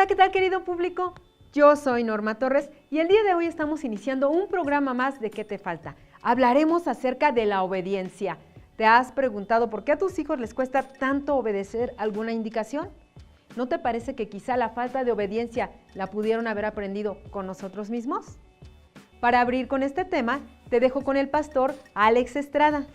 Hola, ¿qué tal, querido público? Yo soy Norma Torres y el día de hoy estamos iniciando un programa más de ¿Qué te falta? Hablaremos acerca de la obediencia. ¿Te has preguntado por qué a tus hijos les cuesta tanto obedecer alguna indicación? ¿No te parece que quizá la falta de obediencia la pudieron haber aprendido con nosotros mismos? Para abrir con este tema, te dejo con el pastor Alex Estrada.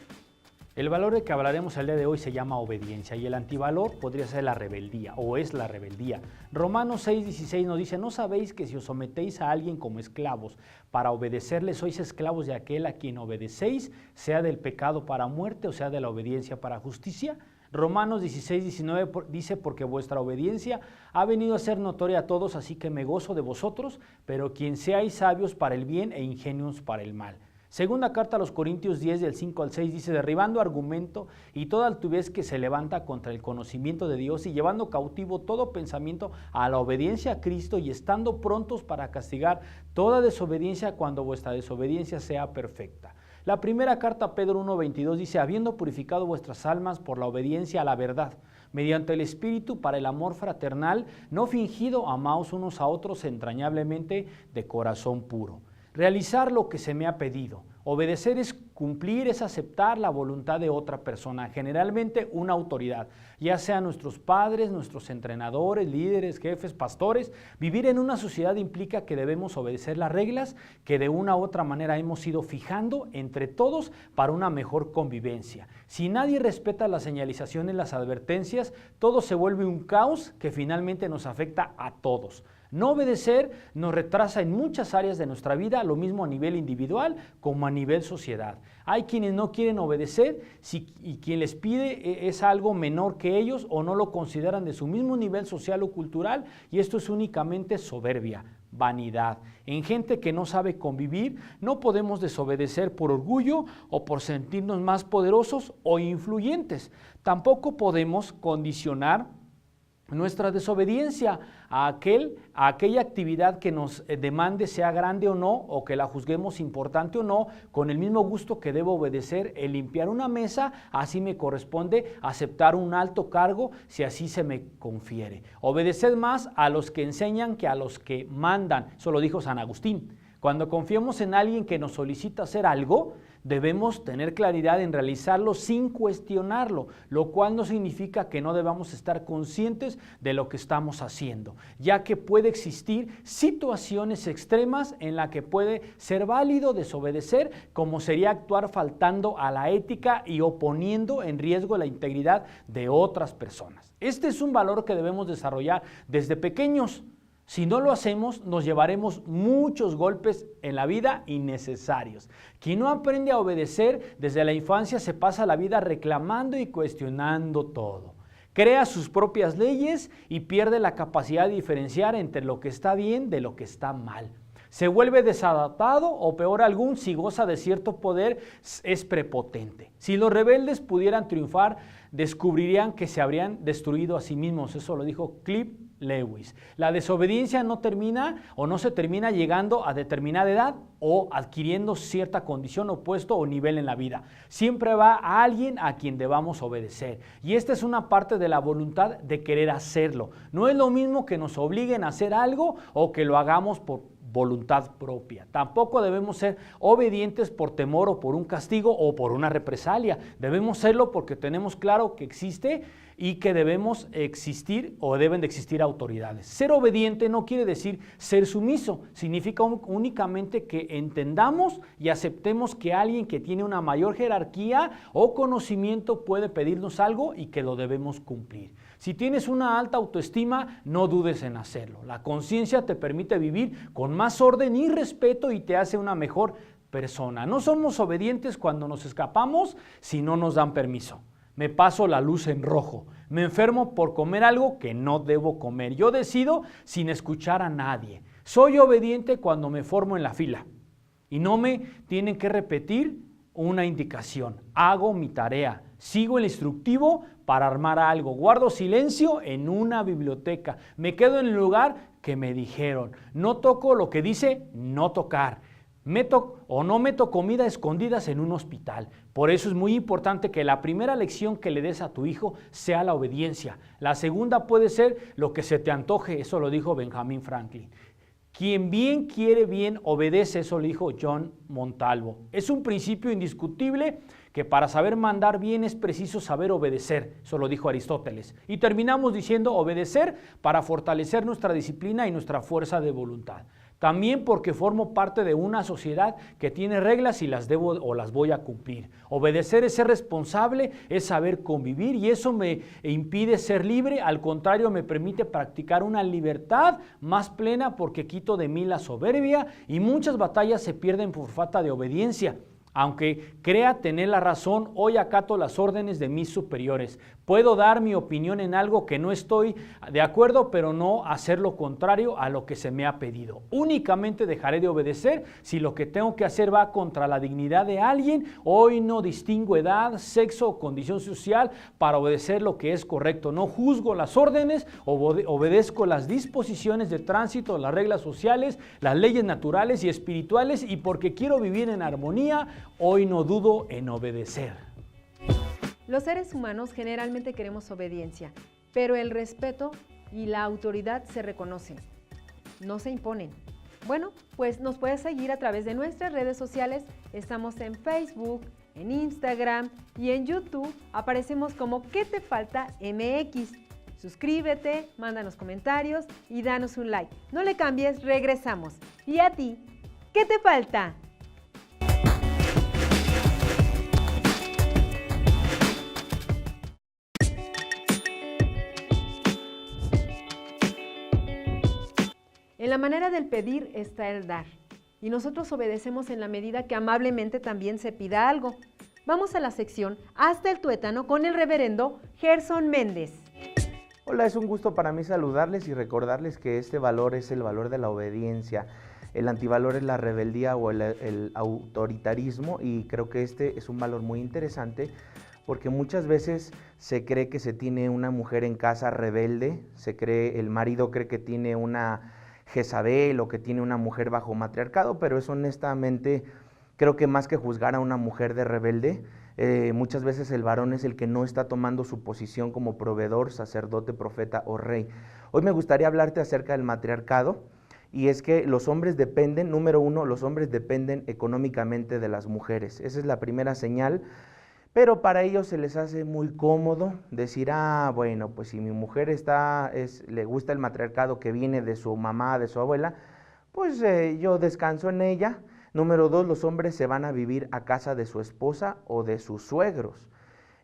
El valor del que hablaremos el día de hoy se llama obediencia y el antivalor podría ser la rebeldía o es la rebeldía. Romanos 6:16 nos dice, ¿no sabéis que si os sometéis a alguien como esclavos para obedecerle sois esclavos de aquel a quien obedecéis, sea del pecado para muerte o sea de la obediencia para justicia? Romanos 16:19 dice, porque vuestra obediencia ha venido a ser notoria a todos, así que me gozo de vosotros, pero quien seáis sabios para el bien e ingenuos para el mal. Segunda carta a los Corintios 10, del 5 al 6, dice, derribando argumento y toda altivez que se levanta contra el conocimiento de Dios y llevando cautivo todo pensamiento a la obediencia a Cristo y estando prontos para castigar toda desobediencia cuando vuestra desobediencia sea perfecta. La primera carta a Pedro 1:22 dice, habiendo purificado vuestras almas por la obediencia a la verdad, mediante el Espíritu para el amor fraternal, no fingido, amaos unos a otros entrañablemente de corazón puro. Realizar lo que se me ha pedido. Obedecer es cumplir, es aceptar la voluntad de otra persona, generalmente una autoridad, ya sean nuestros padres, nuestros entrenadores, líderes, jefes, pastores. Vivir en una sociedad implica que debemos obedecer las reglas que de una u otra manera hemos ido fijando entre todos para una mejor convivencia. Si nadie respeta las señalizaciones, las advertencias, todo se vuelve un caos que finalmente nos afecta a todos. No obedecer nos retrasa en muchas áreas de nuestra vida, lo mismo a nivel individual como a nivel sociedad. Hay quienes no quieren obedecer y quien les pide es algo menor que ellos o no lo consideran de su mismo nivel social o cultural y esto es únicamente soberbia, vanidad. En gente que no sabe convivir, no podemos desobedecer por orgullo o por sentirnos más poderosos o influyentes. Tampoco podemos condicionar nuestra desobediencia a aquella actividad que nos demande, sea grande o no, o que la juzguemos importante o no, con el mismo gusto que debo obedecer el limpiar una mesa, así me corresponde aceptar un alto cargo si así se me confiere. Obedeced más a los que enseñan que a los que mandan, eso lo dijo San Agustín. Cuando confiemos en alguien que nos solicita hacer algo, debemos tener claridad en realizarlo sin cuestionarlo, lo cual no significa que no debamos estar conscientes de lo que estamos haciendo, ya que puede existir situaciones extremas en las que puede ser válido desobedecer, como sería actuar faltando a la ética y oponiendo en riesgo la integridad de otras personas. Este es un valor que debemos desarrollar desde pequeños. Si no lo hacemos, nos llevaremos muchos golpes en la vida innecesarios. Quien no aprende a obedecer desde la infancia se pasa la vida reclamando y cuestionando todo. Crea sus propias leyes y pierde la capacidad de diferenciar entre lo que está bien de lo que está mal. Se vuelve desadaptado o peor aún, si goza de cierto poder, es prepotente. Si los rebeldes pudieran triunfar, descubrirían que se habrían destruido a sí mismos. Eso lo dijo Cliff Lewis. La desobediencia no termina o no se termina llegando a determinada edad o adquiriendo cierta condición o puesto o nivel en la vida. Siempre va a alguien a quien debamos obedecer. Y esta es una parte de la voluntad de querer hacerlo. No es lo mismo que nos obliguen a hacer algo o que lo hagamos por voluntad propia. Tampoco debemos ser obedientes por temor o por un castigo o por una represalia. Debemos serlo porque tenemos claro que existe y que debemos existir o deben de existir autoridades. Ser obediente no quiere decir ser sumiso, significa únicamente que entendamos y aceptemos que alguien que tiene una mayor jerarquía o conocimiento puede pedirnos algo y que lo debemos cumplir. Si tienes una alta autoestima, no dudes en hacerlo. La conciencia te permite vivir con más orden y respeto y te hace una mejor persona. No somos obedientes cuando nos escapamos si no nos dan permiso. Me paso la luz en rojo, me enfermo por comer algo que no debo comer. Yo decido sin escuchar a nadie. Soy obediente cuando me formo en la fila y no me tienen que repetir una indicación. Hago mi tarea, sigo el instructivo para armar algo, guardo silencio en una biblioteca, me quedo en el lugar que me dijeron. No toco lo que dice no tocar. Meto o no meto comida a escondidas en un hospital. Por eso es muy importante que la primera lección que le des a tu hijo sea la obediencia. La segunda puede ser lo que se te antoje, eso lo dijo Benjamin Franklin. Quien bien quiere bien obedece, eso lo dijo John Montalvo. Es un principio indiscutible que para saber mandar bien es preciso saber obedecer, eso lo dijo Aristóteles. Y terminamos diciendo obedecer para fortalecer nuestra disciplina y nuestra fuerza de voluntad. También porque formo parte de una sociedad que tiene reglas y las debo o las voy a cumplir. Obedecer es ser responsable, es saber convivir y eso me impide ser libre, al contrario me permite practicar una libertad más plena porque quito de mí la soberbia y muchas batallas se pierden por falta de obediencia. Aunque crea tener la razón, hoy acato las órdenes de mis superiores. Puedo dar mi opinión en algo que no estoy de acuerdo, pero no hacer lo contrario a lo que se me ha pedido. Únicamente dejaré de obedecer si lo que tengo que hacer va contra la dignidad de alguien. Hoy no distingo edad, sexo o condición social para obedecer lo que es correcto. No juzgo las órdenes, obedezco las disposiciones de tránsito, las reglas sociales, las leyes naturales y espirituales y porque quiero vivir en armonía, hoy no dudo en obedecer. Los seres humanos generalmente queremos obediencia, pero el respeto y la autoridad se reconocen, no se imponen. Bueno, pues nos puedes seguir a través de nuestras redes sociales. Estamos en Facebook, en Instagram y en YouTube. Aparecemos como ¿Qué te falta MX? Suscríbete, mándanos comentarios y danos un like. No le cambies, regresamos. ¿Y a ti? ¿Qué te falta? En la manera del pedir está el dar, y nosotros obedecemos en la medida que amablemente también se pida algo. Vamos a la sección Hasta el Tuétano con el reverendo Gerson Méndez. Hola, es un gusto para mí saludarles y recordarles que este valor es el valor de la obediencia. El antivalor es la rebeldía o el autoritarismo y creo que este es un valor muy interesante porque muchas veces se cree que se tiene una mujer en casa rebelde, el marido cree que tiene una Jezabel o que tiene una mujer bajo matriarcado, pero eso honestamente creo que más que juzgar a una mujer de rebelde, muchas veces el varón es el que no está tomando su posición como proveedor, sacerdote, profeta o rey. Hoy me gustaría hablarte acerca del matriarcado y es que los hombres dependen, número uno, los hombres dependen económicamente de las mujeres. Esa es la primera señal. Pero para ellos se les hace muy cómodo decir, bueno, pues si mi mujer le gusta el matriarcado que viene de su mamá, de su abuela, pues yo descanso en ella. Número dos, los hombres se van a vivir a casa de su esposa o de sus suegros.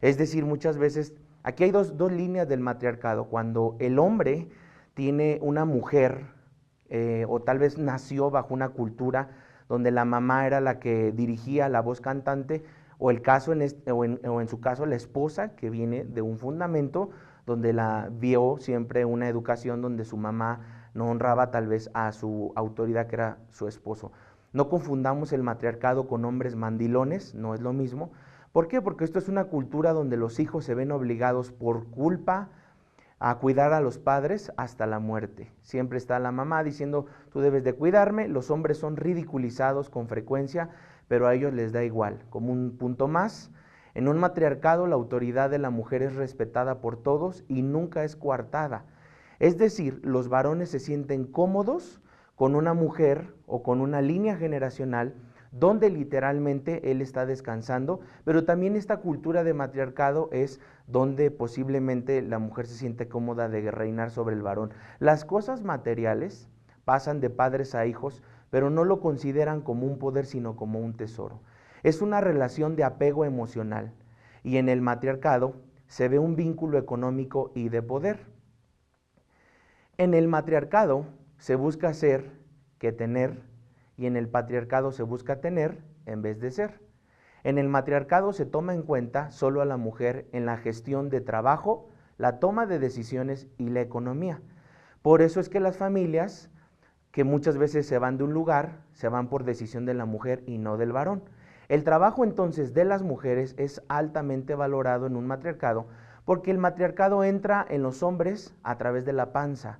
Es decir, muchas veces, aquí hay dos líneas del matriarcado. Cuando el hombre tiene una mujer, o tal vez nació bajo una cultura donde la mamá era la que dirigía la voz cantante, o en su caso la esposa que viene de un fundamento donde la vio siempre una educación donde su mamá no honraba tal vez a su autoridad que era su esposo. No confundamos el matriarcado con hombres mandilones, no es lo mismo. ¿Por qué? Porque esto es una cultura donde los hijos se ven obligados por culpa a cuidar a los padres hasta la muerte. Siempre está la mamá diciendo, tú debes de cuidarme. Los hombres son ridiculizados con frecuencia, pero a ellos les da igual. Como un punto más, en un matriarcado la autoridad de la mujer es respetada por todos y nunca es coartada. Es decir, los varones se sienten cómodos con una mujer o con una línea generacional donde literalmente él está descansando, pero también esta cultura de matriarcado es donde posiblemente la mujer se siente cómoda de reinar sobre el varón. Las cosas materiales pasan de padres a hijos, pero no lo consideran como un poder, sino como un tesoro. Es una relación de apego emocional y en el matriarcado se ve un vínculo económico y de poder. En el matriarcado se busca ser que tener y en el patriarcado se busca tener en vez de ser. En el matriarcado se toma en cuenta solo a la mujer en la gestión de trabajo, la toma de decisiones y la economía. Por eso es que las familias que muchas veces se van de un lugar, se van por decisión de la mujer y no del varón. El trabajo entonces de las mujeres es altamente valorado en un matriarcado porque el matriarcado entra en los hombres a través de la panza.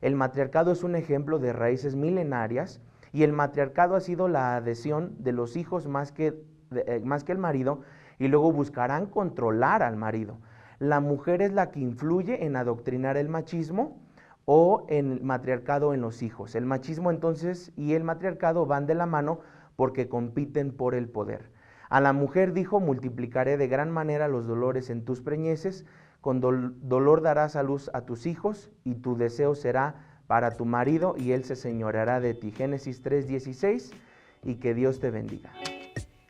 El matriarcado es un ejemplo de raíces milenarias Y el matriarcado ha sido la adhesión de los hijos más que el marido, y luego buscarán controlar al marido. La mujer es la que influye en adoctrinar el machismo o en el matriarcado en los hijos. El machismo entonces y el matriarcado van de la mano porque compiten por el poder. A la mujer dijo: multiplicaré de gran manera los dolores en tus preñeces, con dolor darás a luz a tus hijos, y tu deseo será para tu marido, y él se señoreará de ti. Génesis 3:16, y que Dios te bendiga.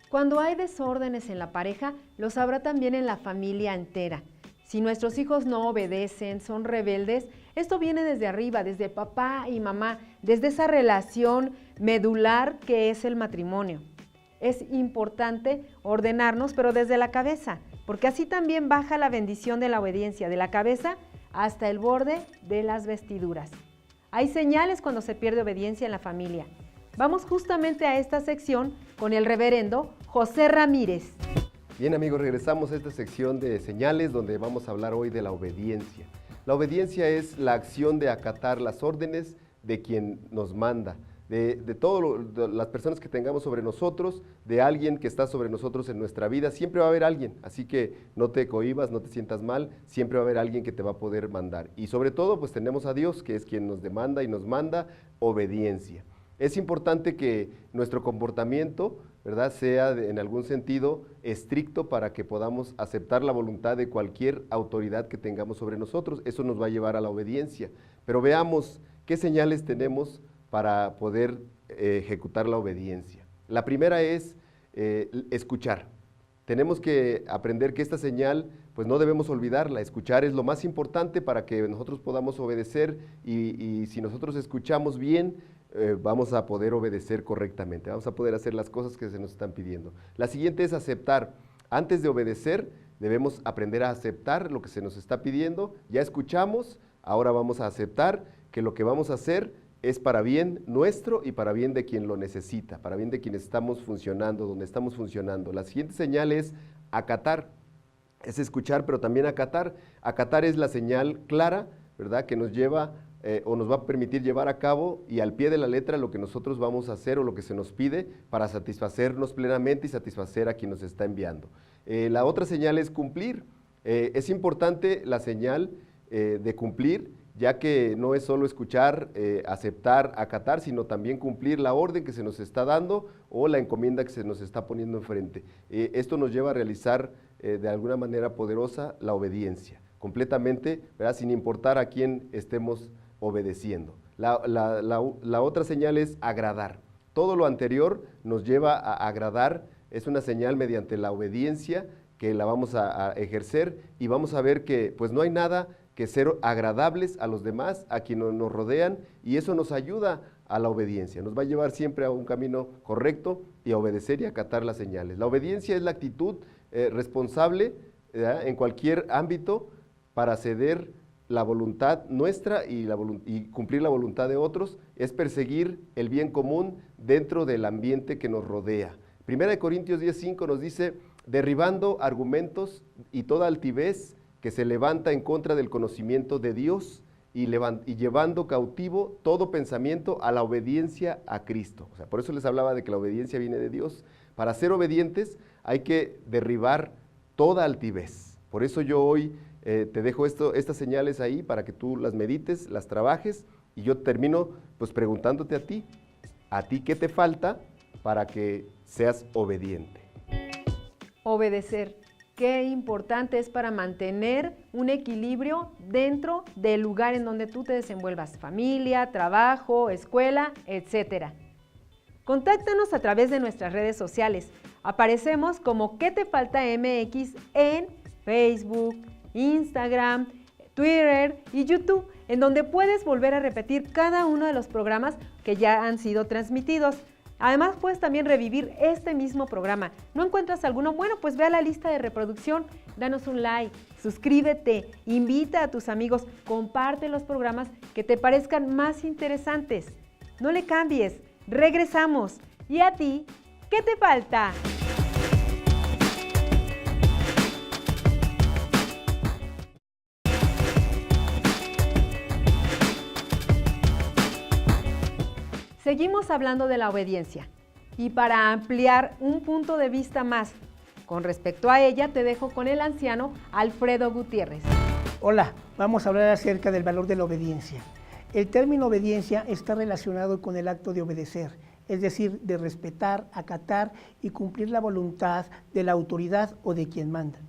Cuando hay desórdenes en la pareja, los habrá también en la familia entera. Si nuestros hijos no obedecen, son rebeldes, esto viene desde arriba, desde papá y mamá, desde esa relación medular que es el matrimonio. Es importante ordenarnos, pero desde la cabeza, porque así también baja la bendición de la obediencia, de la cabeza hasta el borde de las vestiduras. Hay señales cuando se pierde obediencia en la familia. Vamos justamente a esta sección con el reverendo José Ramírez. Bien, amigos, regresamos a esta sección de señales donde vamos a hablar hoy de la obediencia. La obediencia es la acción de acatar las órdenes de quien nos manda, de todas las personas que tengamos sobre nosotros, de alguien que está sobre nosotros en nuestra vida. Siempre va a haber alguien, así que no te cohibas, no te sientas mal, siempre va a haber alguien que te va a poder mandar. Y sobre todo, pues tenemos a Dios, que es quien nos demanda y nos manda obediencia. Es importante que nuestro comportamiento, ¿verdad?, sea en algún sentido estricto para que podamos aceptar la voluntad de cualquier autoridad que tengamos sobre nosotros. Eso nos va a llevar a la obediencia. Pero veamos qué señales tenemos para poder ejecutar la obediencia. La primera es escuchar. Tenemos que aprender que esta señal, pues no debemos olvidarla. Escuchar es lo más importante para que nosotros podamos obedecer, y si nosotros escuchamos bien, vamos a poder obedecer correctamente, vamos a poder hacer las cosas que se nos están pidiendo. La siguiente es aceptar. Antes de obedecer, debemos aprender a aceptar lo que se nos está pidiendo. Ya escuchamos, ahora vamos a aceptar que lo que vamos a hacer es para bien nuestro y para bien de quien lo necesita, para bien de quien estamos funcionando, donde estamos funcionando. La siguiente señal es acatar. Es escuchar, pero también acatar. Acatar es la señal clara, ¿verdad?, que nos lleva o nos va a permitir llevar a cabo y al pie de la letra lo que nosotros vamos a hacer o lo que se nos pide para satisfacernos plenamente y satisfacer a quien nos está enviando. La otra señal es cumplir. Es importante la señal de cumplir, ya que no es solo escuchar, aceptar, acatar, sino también cumplir la orden que se nos está dando o la encomienda que se nos está poniendo enfrente. Esto nos lleva a realizar de alguna manera poderosa la obediencia, completamente, ¿verdad?, sin importar a quién estemos obedeciendo. La otra señal es agradar. Todo lo anterior nos lleva a agradar, es una señal mediante la obediencia que la vamos a ejercer, y vamos a ver que pues no hay nada que ser agradables a los demás, a quienes nos rodean, y eso nos ayuda a la obediencia, nos va a llevar siempre a un camino correcto y a obedecer y acatar las señales. La obediencia es la actitud responsable, ¿verdad?, en cualquier ámbito para ceder la voluntad nuestra y cumplir la voluntad de otros, es perseguir el bien común dentro del ambiente que nos rodea. Primera de Corintios 10:5 nos dice: derribando argumentos y toda altivez que se levanta en contra del conocimiento de Dios y llevando cautivo todo pensamiento a la obediencia a Cristo. O sea, por eso les hablaba de que la obediencia viene de Dios. Para ser obedientes hay que derribar toda altivez. Por eso yo hoy te dejo estas señales ahí para que tú las medites, las trabajes, y yo termino pues preguntándote a ti qué te falta para que seas obediente. Obedecer. Qué importante es para mantener un equilibrio dentro del lugar en donde tú te desenvuelvas, familia, trabajo, escuela, etcétera. Contáctanos a través de nuestras redes sociales. Aparecemos como ¿Qué te falta MX en Facebook, Instagram, Twitter y YouTube, en donde puedes volver a repetir cada uno de los programas que ya han sido transmitidos. Además, puedes también revivir este mismo programa. ¿No encuentras alguno? Bueno, pues ve a la lista de reproducción, danos un like, suscríbete, invita a tus amigos, comparte los programas que te parezcan más interesantes. No le cambies, regresamos. ¿Y a ti, qué te falta? Seguimos hablando de la obediencia y para ampliar un punto de vista más con respecto a ella, te dejo con el anciano Alfredo Gutiérrez. Hola, vamos a hablar acerca del valor de la obediencia. El término obediencia está relacionado con el acto de obedecer, es decir, de respetar, acatar y cumplir la voluntad de la autoridad o de quien manda.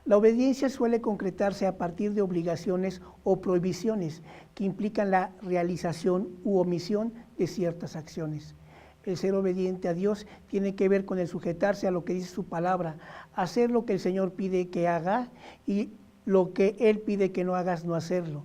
La obediencia suele concretarse a partir de obligaciones o prohibiciones que implican la realización u omisión de ciertas acciones. El ser obediente a Dios tiene que ver con el sujetarse a lo que dice su palabra, hacer lo que el Señor pide que haga y lo que Él pide que no hagas, no hacerlo.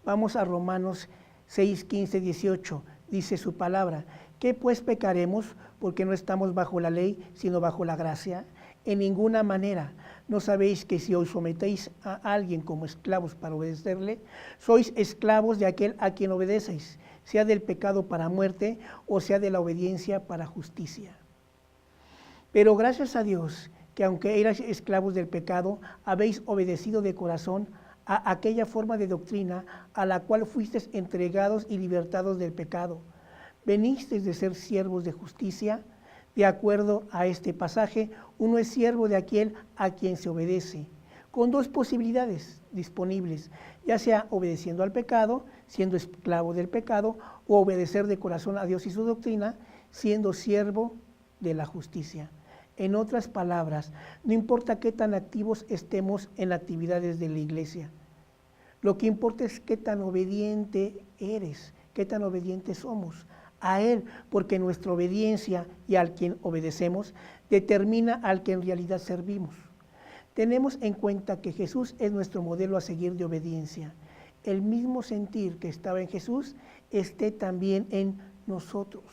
Vamos a Romanos 6, 15, 18, dice su palabra. ¿Qué pues pecaremos porque no estamos bajo la ley, sino bajo la gracia? En ninguna manera. ¿No sabéis que si os sometéis a alguien como esclavos para obedecerle, sois esclavos de aquel a quien obedecéis, sea del pecado para muerte o sea de la obediencia para justicia? Pero gracias a Dios, que aunque erais esclavos del pecado, habéis obedecido de corazón a aquella forma de doctrina a la cual fuisteis entregados y libertados del pecado. Venisteis de ser siervos de justicia. De acuerdo a este pasaje, uno es siervo de aquel a quien se obedece, con dos posibilidades disponibles, ya sea obedeciendo al pecado, siendo esclavo del pecado, o obedecer de corazón a Dios y su doctrina, siendo siervo de la justicia. En otras palabras, no importa qué tan activos estemos en actividades de la iglesia, lo que importa es qué tan obediente eres, qué tan obedientes somos a Él, porque nuestra obediencia y al quien obedecemos determina al que en realidad servimos. Tenemos en cuenta que Jesús es nuestro modelo a seguir de obediencia. El mismo sentir que estaba en Jesús esté también en nosotros.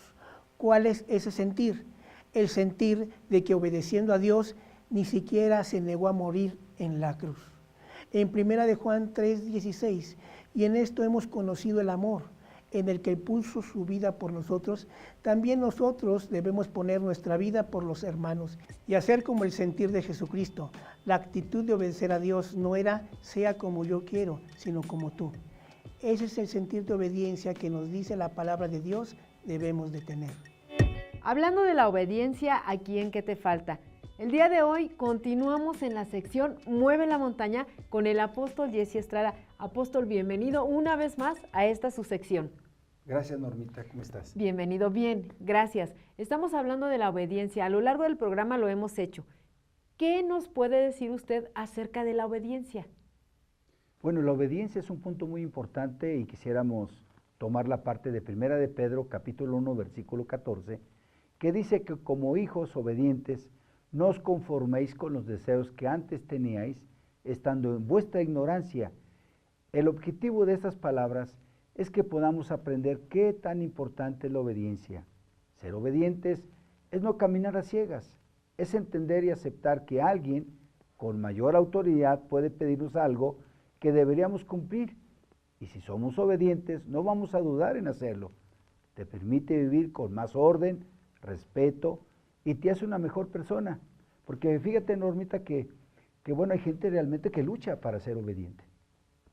¿Cuál es ese sentir? El sentir de que obedeciendo a Dios ni siquiera se negó a morir en la cruz. En 1 de Juan 3:16, y en esto hemos conocido el amor, en el que puso su vida por nosotros, también nosotros debemos poner nuestra vida por los hermanos y hacer como el sentir de Jesucristo. La actitud de obedecer a Dios no era sea como yo quiero, sino como tú. Ese es el sentir de obediencia que nos dice la palabra de Dios debemos de tener. Hablando de la obediencia, aquí en ¿Qué te falta? El día de hoy continuamos en la sección Mueve la Montaña con el apóstol Jesse Estrada. Apóstol, bienvenido una vez más a esta su sección. Gracias, Normita, ¿cómo estás? Bienvenido, bien, gracias. Estamos hablando de la obediencia. A lo largo del programa lo hemos hecho. ¿Qué nos puede decir usted acerca de la obediencia? Bueno, la obediencia es un punto muy importante y quisiéramos tomar la parte de 1 de Pedro, capítulo 1, versículo 14, que dice que como hijos obedientes, no os conforméis con los deseos que antes teníais, estando en vuestra ignorancia. El objetivo de estas palabras es que podamos aprender qué tan importante es la obediencia. Ser obedientes es no caminar a ciegas, es entender y aceptar que alguien con mayor autoridad puede pedirnos algo que deberíamos cumplir. Y si somos obedientes, no vamos a dudar en hacerlo. Te permite vivir con más orden, respeto y te hace una mejor persona. Porque fíjate, Normita, que bueno, hay gente realmente que lucha para ser obediente.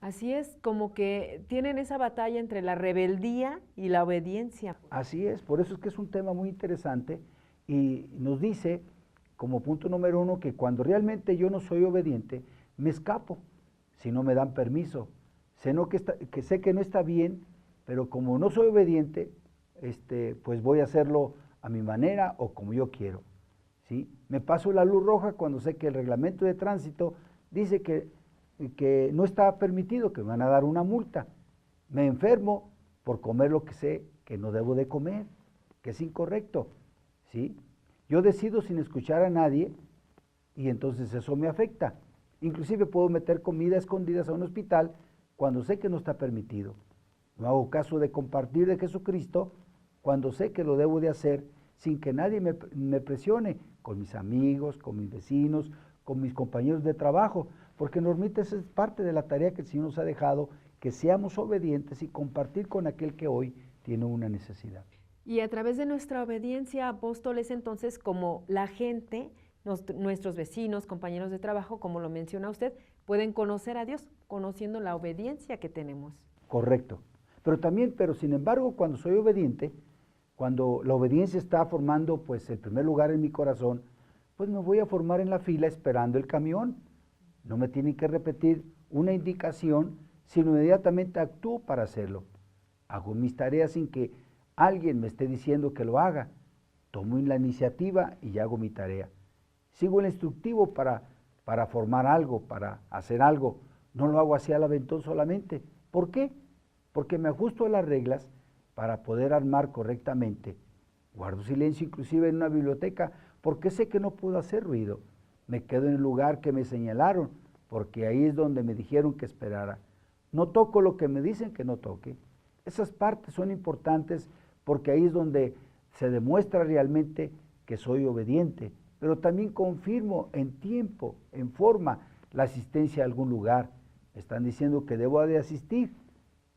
Así es, como que tienen esa batalla entre la rebeldía y la obediencia. Así es, por eso es que es un tema muy interesante y nos dice, como punto número 1, que cuando realmente yo no soy obediente, me escapo, si no me dan permiso. Sé que no está bien, pero como no soy obediente, pues voy a hacerlo a mi manera o como yo quiero, ¿sí? Me paso la luz roja cuando sé que el reglamento de tránsito dice que no está permitido, que me van a dar una multa. Me enfermo por comer lo que sé que no debo de comer, que es incorrecto, ¿sí? Yo decido sin escuchar a nadie y entonces eso me afecta. Inclusive puedo meter comida escondidas a un hospital cuando sé que no está permitido. No hago caso de compartir de Jesucristo cuando sé que lo debo de hacer sin que nadie me presione, con mis amigos, con mis vecinos, con mis compañeros de trabajo, porque Normita, esa es parte de la tarea que el Señor nos ha dejado, que seamos obedientes y compartir con aquel que hoy tiene una necesidad. Y a través de nuestra obediencia, apóstoles, entonces, como la gente, nuestros vecinos, compañeros de trabajo, como lo menciona usted, pueden conocer a Dios, conociendo la obediencia que tenemos. Correcto. Pero sin embargo, cuando soy obediente, Cuando la obediencia está formando pues el primer lugar en mi corazón, pues me voy a formar en la fila esperando el camión. No me tienen que repetir una indicación, sino inmediatamente actúo para hacerlo. Hago mis tareas sin que alguien me esté diciendo que lo haga. Tomo la iniciativa y hago mi tarea. Sigo el instructivo para formar algo, para hacer algo. No lo hago así al aventón solamente. ¿Por qué? Porque me ajusto a las reglas para poder armar correctamente. Guardo silencio inclusive en una biblioteca porque sé que no puedo hacer ruido. Me quedo en el lugar que me señalaron porque ahí es donde me dijeron que esperara. No toco lo que me dicen que no toque. Esas partes son importantes porque ahí es donde se demuestra realmente que soy obediente, pero también confirmo en tiempo, en forma, la asistencia a algún lugar. Me están diciendo que debo de asistir.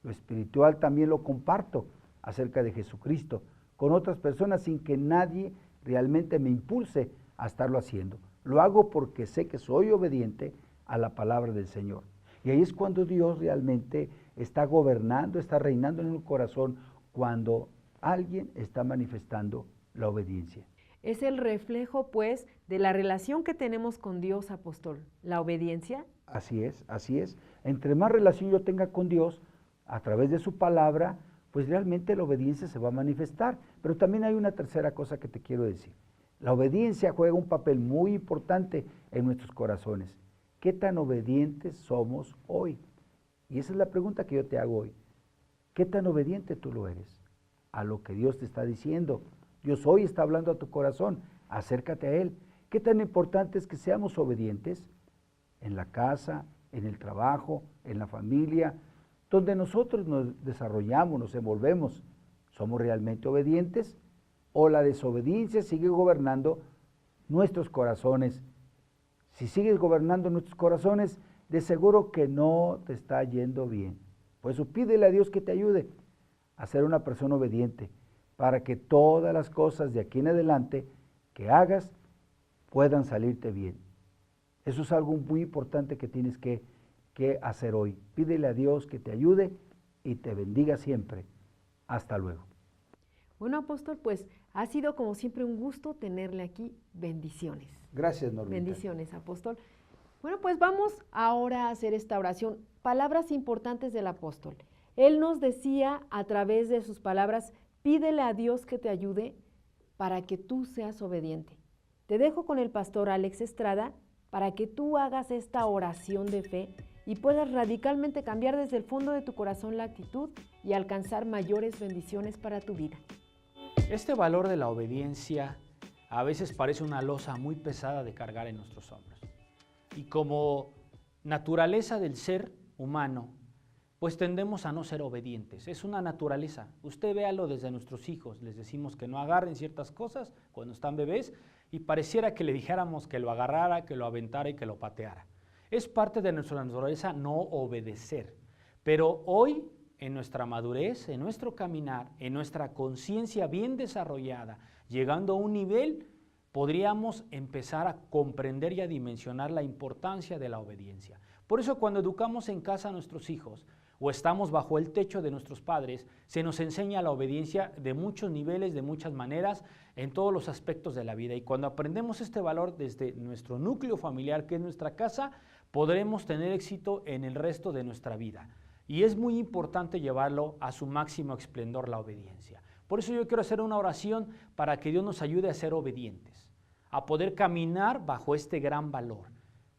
Lo espiritual también lo comparto acerca de Jesucristo con otras personas sin que nadie realmente me impulse a estarlo haciendo. Lo hago porque sé que soy obediente a la palabra del Señor. Y ahí es cuando Dios realmente está gobernando, está reinando en el corazón, cuando alguien está manifestando la obediencia. Es el reflejo, pues, de la relación que tenemos con Dios, apóstol, la obediencia. Así es, así es. Entre más relación yo tenga con Dios, a través de su palabra, pues realmente la obediencia se va a manifestar. Pero también hay una tercera cosa que te quiero decir. La obediencia juega un papel muy importante en nuestros corazones. ¿Qué tan obedientes somos hoy? Y esa es la pregunta que yo te hago hoy. ¿Qué tan obediente tú lo eres a lo que Dios te está diciendo? Dios hoy está hablando a tu corazón, acércate a Él. ¿Qué tan importante es que seamos obedientes en la casa, en el trabajo, en la familia, donde nosotros nos desarrollamos, nos envolvemos? ¿Somos realmente obedientes? ¿O la desobediencia sigue gobernando nuestros corazones? Si sigues gobernando nuestros corazones, de seguro que no te está yendo bien. Por eso pídele a Dios que te ayude a ser una persona obediente, para que todas las cosas de aquí en adelante que hagas puedan salirte bien. Eso es algo muy importante que tienes que hacer hoy. Pídele a Dios que te ayude y te bendiga siempre. Hasta luego. Bueno, apóstol, pues ha sido como siempre un gusto tenerle aquí. Bendiciones. Gracias, Normita. Bendiciones, apóstol. Bueno, pues vamos ahora a hacer esta oración. Palabras importantes del apóstol. Él nos decía a través de sus palabras, pídele a Dios que te ayude para que tú seas obediente. Te dejo con el pastor Alex Estrada para que tú hagas esta oración de fe y puedas radicalmente cambiar desde el fondo de tu corazón la actitud y alcanzar mayores bendiciones para tu vida. Este valor de la obediencia a veces parece una losa muy pesada de cargar en nuestros hombros. Y como naturaleza del ser humano, pues tendemos a no ser obedientes. Es una naturaleza. Usted véalo desde nuestros hijos. Les decimos que no agarren ciertas cosas cuando están bebés y pareciera que le dijéramos que lo agarrara, que lo aventara y que lo pateara. Es parte de nuestra naturaleza no obedecer. Pero hoy, en nuestra madurez, en nuestro caminar, en nuestra conciencia bien desarrollada, llegando a un nivel, podríamos empezar a comprender y a dimensionar la importancia de la obediencia. Por eso cuando educamos en casa a nuestros hijos o estamos bajo el techo de nuestros padres, se nos enseña la obediencia de muchos niveles, de muchas maneras, en todos los aspectos de la vida. Y cuando aprendemos este valor desde nuestro núcleo familiar, que es nuestra casa, podremos tener éxito en el resto de nuestra vida. Y es muy importante llevarlo a su máximo esplendor, la obediencia. Por eso yo quiero hacer una oración para que Dios nos ayude a ser obedientes, a poder caminar bajo este gran valor.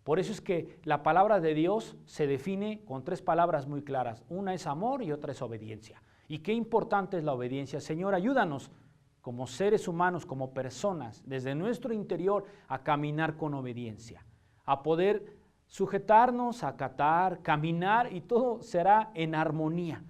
Por eso es que la palabra de Dios se define con 3 palabras muy claras. Una es amor y otra es obediencia. Y qué importante es la obediencia. Señor, ayúdanos como seres humanos, como personas, desde nuestro interior a caminar con obediencia, a poder sujetarnos, acatar, caminar y todo será en armonía.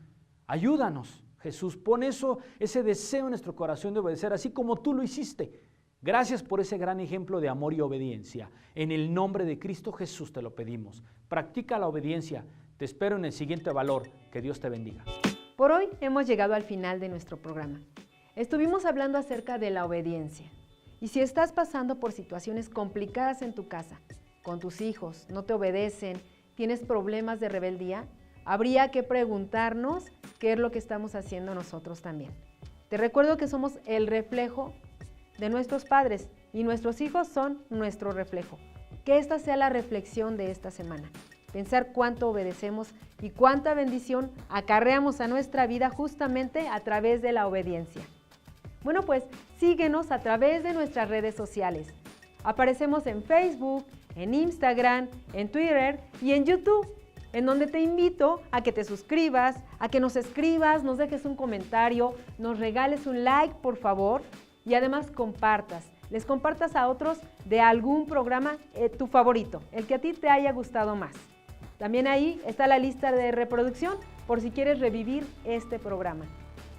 Ayúdanos, Jesús, pon ese deseo en nuestro corazón de obedecer, así como tú lo hiciste. Gracias por ese gran ejemplo de amor y obediencia. En el nombre de Cristo Jesús te lo pedimos. Practica la obediencia. Te espero en el siguiente valor. Que Dios te bendiga. Por hoy hemos llegado al final de nuestro programa. Estuvimos hablando acerca de la obediencia. Y si estás pasando por situaciones complicadas en tu casa, con tus hijos, no te obedecen, tienes problemas de rebeldía, habría que preguntarnos qué es lo que estamos haciendo nosotros también. Te recuerdo que somos el reflejo de nuestros padres y nuestros hijos son nuestro reflejo. Que esta sea la reflexión de esta semana. Pensar cuánto obedecemos y cuánta bendición acarreamos a nuestra vida justamente a través de la obediencia. Bueno, pues síguenos a través de nuestras redes sociales. Aparecemos en Facebook, en Instagram, en Twitter y en YouTube, en donde te invito a que te suscribas, a que nos escribas, nos dejes un comentario, nos regales un like, por favor, y además les compartas a otros de algún programa tu favorito, el que a ti te haya gustado más. También ahí está la lista de reproducción por si quieres revivir este programa.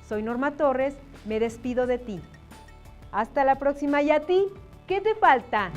Soy Norma Torres, me despido de ti. Hasta la próxima. ¿Y a ti? ¿Qué te falta?